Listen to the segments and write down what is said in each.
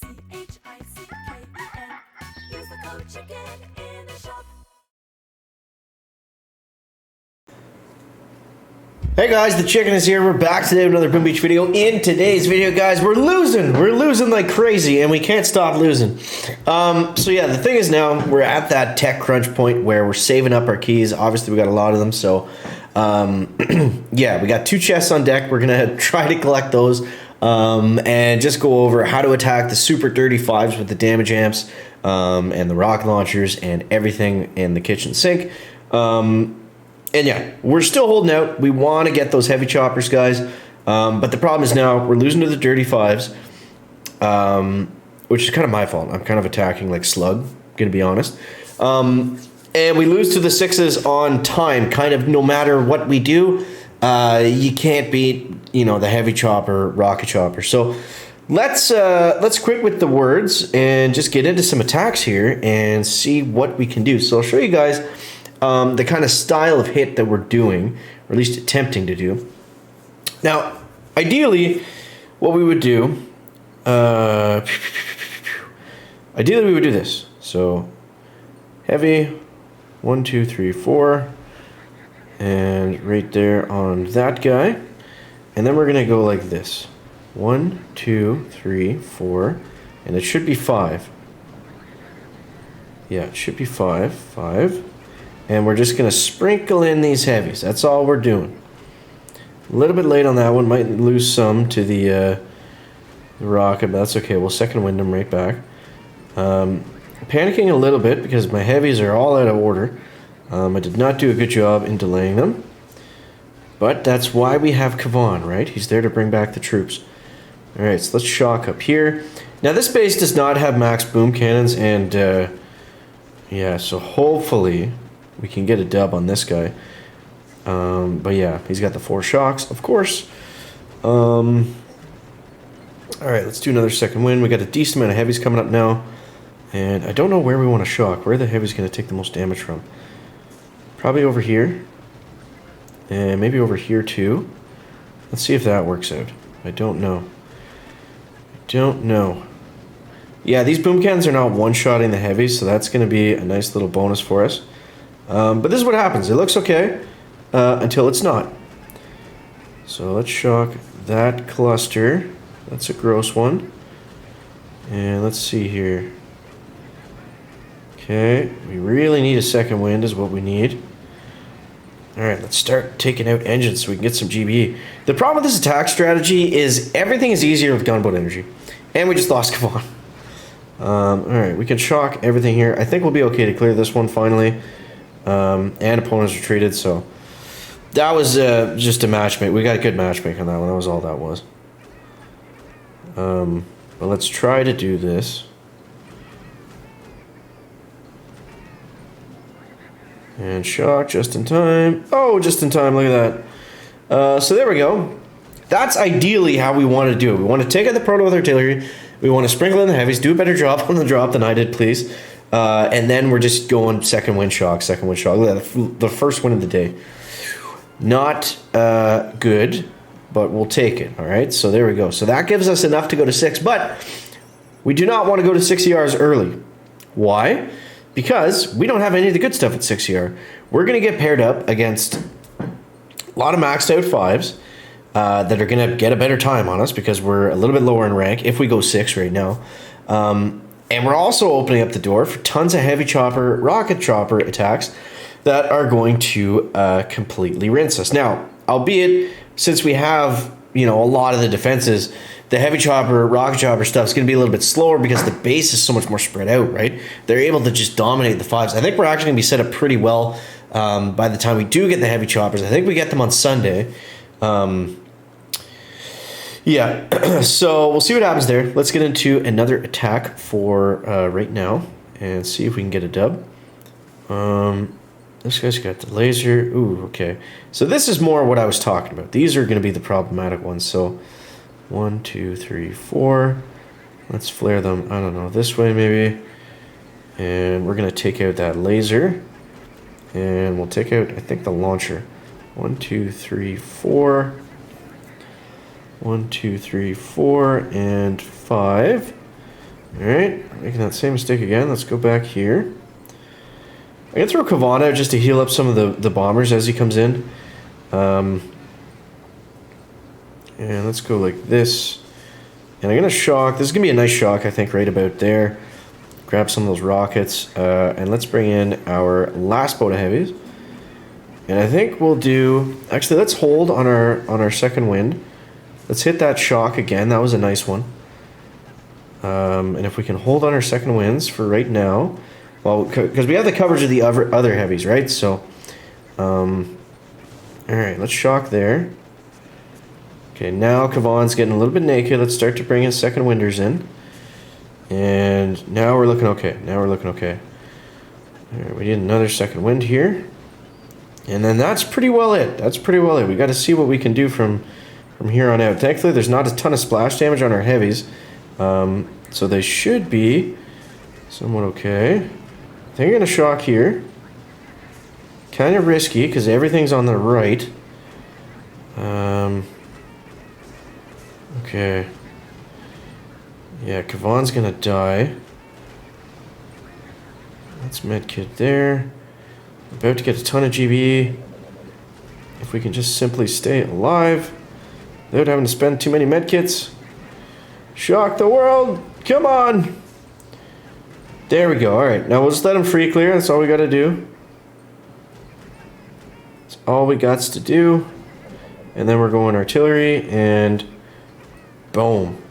Use the code CHICKEN in the shop. Hey guys, the Chicken is here. We're back today with another Boom Beach video. In today's video, guys, we're losing. We're losing like crazy, and we can't stop losing. So yeah, the thing is now we're at that tech crunch point where we're saving up our keys. Obviously, we got a lot of them, so yeah, we got 2 chests on deck. We're gonna try to collect those and just go over how to attack the Super 35s with the damage amps and the rocket launchers and everything in the kitchen sink. And yeah, we're still holding out. We want to get those heavy choppers, guys. But the problem is now we're losing to the dirty 5s, which is kind of my fault. I'm kind of attacking like slug, gonna be honest. And we lose to the 6s on time, kind of no matter what we do. You can't beat, the heavy chopper, rocket chopper. So let's quit with the words and just get into some attacks here and see what we can do. So I'll show you guys the kind of style of hit that we're doing, or at least attempting to do. Now, ideally, what we would do, ideally we would do this. So, heavy, 1, 2, 3, 4, and right there on that guy. And then we're gonna go like this. 1, 2, 3, 4, and it should be 5. Yeah, it should be 5, 5. And we're just going to sprinkle in these heavies. That's all we're doing. A little bit late on that one. Might lose some to the rocket, but that's okay. We'll second wind them right back. Panicking a little bit because my heavies are all out of order. I did not do a good job in delaying them. But that's why we have Kavan, right? He's there to bring back the troops. Alright, so let's shock up here. Now this base does not have max boom cannons, and yeah, so hopefully we can get a dub on this guy. But yeah, he's got the 4 shocks, of course. Alright, let's do another second wind. We got a decent amount of heavies coming up now. And I don't know where we want to shock. Where are the heavies going to take the most damage from? Probably over here. And maybe over here too. Let's see if that works out. I don't know. Yeah, these boom cannons are not one-shotting the heavies, so that's going to be a nice little bonus for us. But this is what happens. It looks okay until it's not. So let's shock that cluster. That's a gross one. And let's see here. Okay, we really need a second wind is what we need. Alright, let's start taking out engines so we can get some GBE. The problem with this attack strategy is everything is easier with gunboat energy. And we just lost Kavan. Alright, we can shock everything here. I think we'll be okay to clear this one finally. And opponents retreated, so that was just a matchmake. We got a good matchmake on that one. That was all that was. But let's try to do this. And shock just in time. Oh, just in time. Look at that. So there we go. That's ideally how we want to do it. We want to take out the proto with artillery. We want to sprinkle in the heavies. Do a better job on the drop than I did, please. And then we're just going second wind shock. Look at that, the first win of the day. Not good, but we'll take it. All right, so there we go. So that gives us enough to go to 6, but we do not want to go to 6 ERs early. Why? Because we don't have any of the good stuff at 6 ER. We're going to get paired up against a lot of maxed out 5s that are going to get a better time on us because we're a little bit lower in rank if we go 6 right now. And we're also opening up the door for tons of heavy chopper, rocket chopper attacks that are going to completely rinse us. Now, albeit, since we have, a lot of the defenses, the heavy chopper, rocket chopper stuff is going to be a little bit slower because the base is so much more spread out, right? They're able to just dominate the 5s. I think we're actually going to be set up pretty well by the time we do get the heavy choppers. I think we get them on Sunday. Yeah, so we'll see what happens there. Let's get into another attack for right now and see if we can get a dub. This guy's got the laser. Ooh, okay. So this is more what I was talking about. These are going to be the problematic ones. So 1, 2, 3, 4. Let's flare them, I don't know, this way maybe. And we're going to take out that laser. And we'll take out, I think, the launcher. 1, 2, 3, 4. 1, 2, 3, 4, and 5. Alright, making that same mistake again. Let's go back here. I'm going to throw Kavan out just to heal up some of the bombers as he comes in. And let's go like this. And I'm going to shock. This is going to be a nice shock, I think, right about there. Grab some of those rockets. And let's bring in our last boat of heavies. And I think we'll do... Actually, let's hold on our second wind. Let's hit that shock again. That was a nice one. And if we can hold on our second winds for right now... Well, because we have the coverage of the other heavies, right? So, alright, let's shock there. Okay, now Kavan's getting a little bit naked. Let's start to bring in second winders in. And now we're looking okay. Alright, we need another second wind here. And then that's pretty well it. We got to see what we can do from here on out. Thankfully, there's not a ton of splash damage on our heavies. So they should be somewhat okay. I think I'm going to shock here. Kind of risky because everything's on the right. Okay. Yeah, Kavan's going to die. That's medkit there. About to get a ton of GB. If we can just simply stay alive without having to spend too many medkits. Shock the world! Come on! There we go. Alright, now we'll just let them free clear. That's all we got to do. That's all we got to do. And then we're going artillery and boom.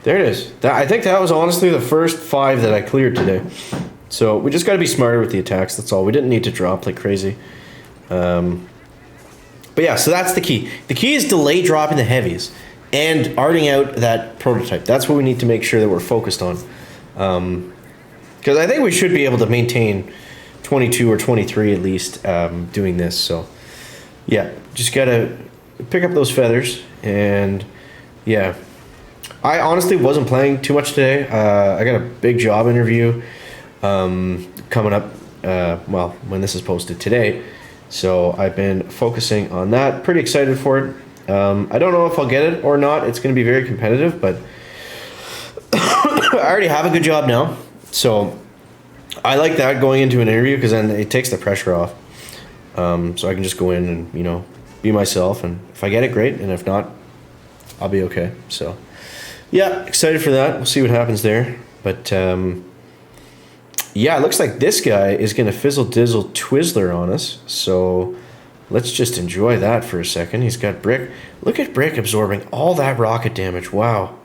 There it is. I think that was honestly the first 5 that I cleared today. So we just got to be smarter with the attacks. That's all. We didn't need to drop like crazy. But yeah, so that's the key. The key is delay dropping the heavies and arting out that prototype. That's what we need to make sure that we're focused on. Because I think we should be able to maintain 22 or 23 at least doing this. So yeah, just gotta pick up those feathers. And yeah, I honestly wasn't playing too much today. I got a big job interview coming up, well, when this is posted today. So I've been focusing on that. Pretty excited for it. I don't know if I'll get it or not. It's going to be very competitive, but I already have a good job now. So I like that going into an interview because then it takes the pressure off. So I can just go in and, you know, be myself. And if I get it, great. And if not, I'll be okay. So yeah, excited for that. We'll see what happens there. But yeah, it looks like this guy is going to fizzle dizzle Twizzler on us. So let's just enjoy that for a second. He's got Brick. Look at Brick absorbing all that rocket damage. Wow.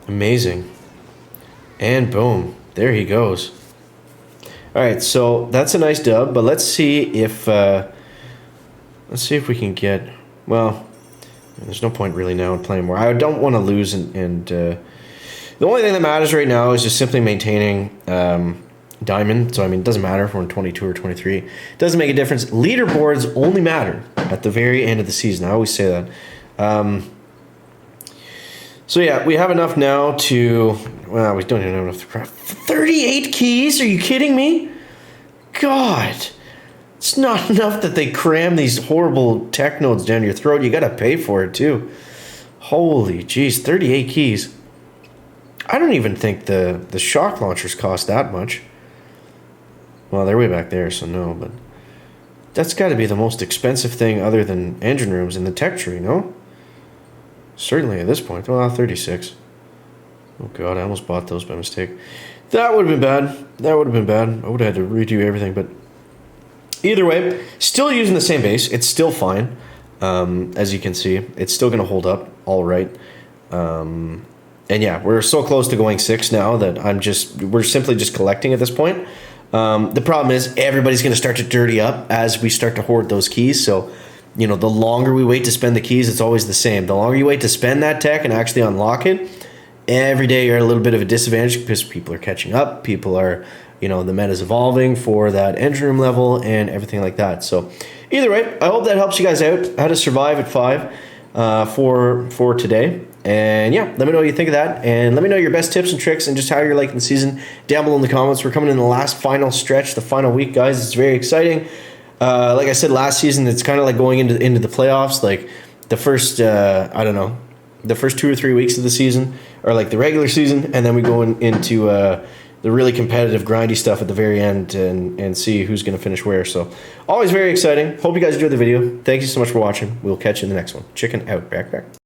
Amazing. And boom. There he goes. Alright, so that's a nice dub. But let's see if we can get... Well, there's no point really now in playing more. I don't want to lose and the only thing that matters right now is just simply maintaining Diamond. So, I mean, it doesn't matter if we're in 22 or 23. It doesn't make a difference. Leaderboards only matter at the very end of the season. I always say that. So, yeah, we have enough now to... Well, we don't even have enough to craft. 38 keys? Are you kidding me? God. It's not enough that they cram these horrible tech nodes down your throat. You got to pay for it, too. Holy jeez, 38 keys. I don't even think the shock launchers cost that much. Well, they're way back there, so no, but that's got to be the most expensive thing other than engine rooms in the tech tree, no? Certainly at this point. Well, 36. Oh god, I almost bought those by mistake. That would have been bad. I would have had to redo everything, but either way, still using the same base. It's still fine. As you can see, it's still going to hold up all right. And yeah, we're so close to going 6 now that we're simply just collecting at this point. The problem is everybody's going to start to dirty up as we start to hoard those keys. So, you know, the longer we wait to spend the keys, it's always the same. The longer you wait to spend that tech and actually unlock it, every day you're at a little bit of a disadvantage because people are catching up. People are, you know, the meta's evolving for that engine room level and everything like that. So either way, I hope that helps you guys out how to survive at 5 for today. And yeah, let me know what you think of that. And let me know your best tips and tricks and just how you're liking the season down below in the comments. We're coming in the last final stretch, the final week, guys. It's very exciting. Like I said last season, it's kind of like going into the playoffs. Like the first, I don't know, the first 2 or 3 weeks of the season or like the regular season, and then we go into the really competitive, grindy stuff at the very end and see who's going to finish where. So always very exciting. Hope you guys enjoyed the video. Thank you so much for watching. We'll catch you in the next one. Chicken out. Back.